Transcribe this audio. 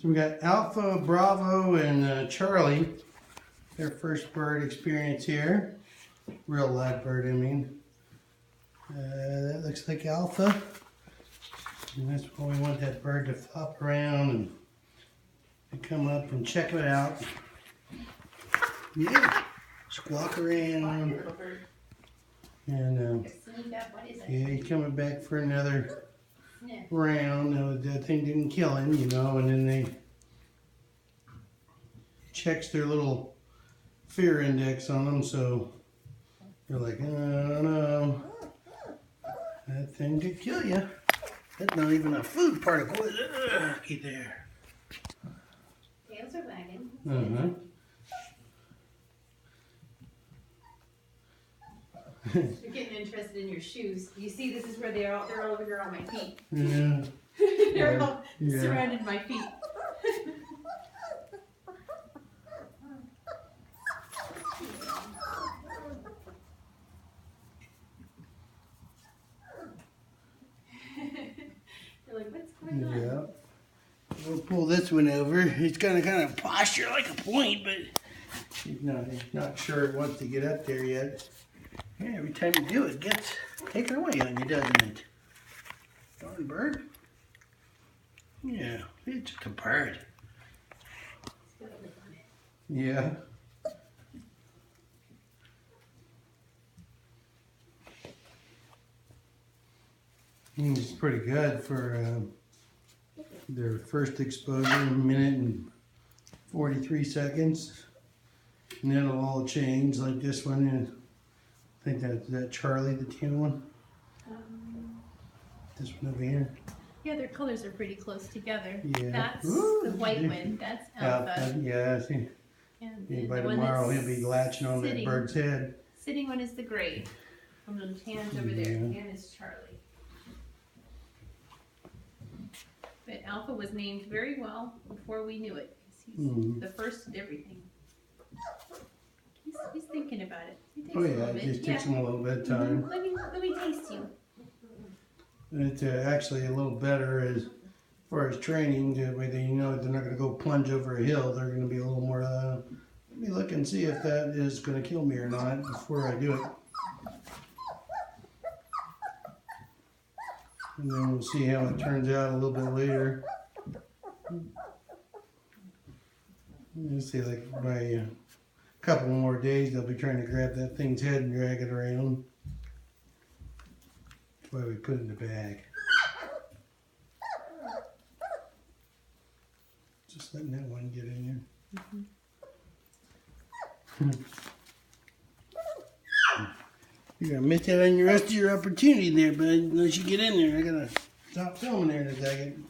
So we got Alpha, Bravo, and Charlie. Their first bird experience here. Real live bird, I mean. That looks like Alpha. And that's why we want that bird to flop around and come up and check it out. Yeah, squawk around. And yeah, he's coming back for another round. No, that thing didn't kill him, you know, and then they checks their little fear index on them, so they're like, oh no, that thing could kill you. That's not even a food particle, is it? Get there. Tails are wagging. Uh-huh. You're getting interested in your shoes. You see, this is where they're all over here on my feet. Yeah. They're all Yeah. surrounded my feet. They're like, what's going on? Yeah. We'll pull this one over. He's gonna kind of posture like a point, but he's not sure it wants to get up there yet. Yeah, every time you do it gets taken away on you, doesn't it? Darn bird. Yeah, it's just a bird. Yeah. It's pretty good for their first exposure, a minute and 43 seconds. And then it'll all change like this one. And I think that Charlie, the tan one. This one over here. Yeah, their colors are pretty close together. Yeah. That's Ooh, the white one. That's Alpha. Yeah, see. And By the one tomorrow that's he'll be latching on that sitting- bird's head. Sitting one is the gray. From the tans over there. Yeah. Tan is Charlie. But Alpha was named very well before we knew it. 'Cause he's the first of everything. He's thinking about it. He takes Oh a yeah, little it bit. just takes them a little bit of time. Let me taste you. It's actually a little better as far as training. That way they know they're not going to go plunge over a hill. They're going to be a little more, let me look and see if that is going to kill me or not before I do it. And then we'll see how it turns out a little bit later. Let's see, like by a couple more days, they'll be trying to grab that thing's head and drag it around. That's why we put it in the bag. Just letting that one get in here. You're gonna miss out on the rest of your opportunity there, bud. Unless you get in there, I gotta stop filming there in a second.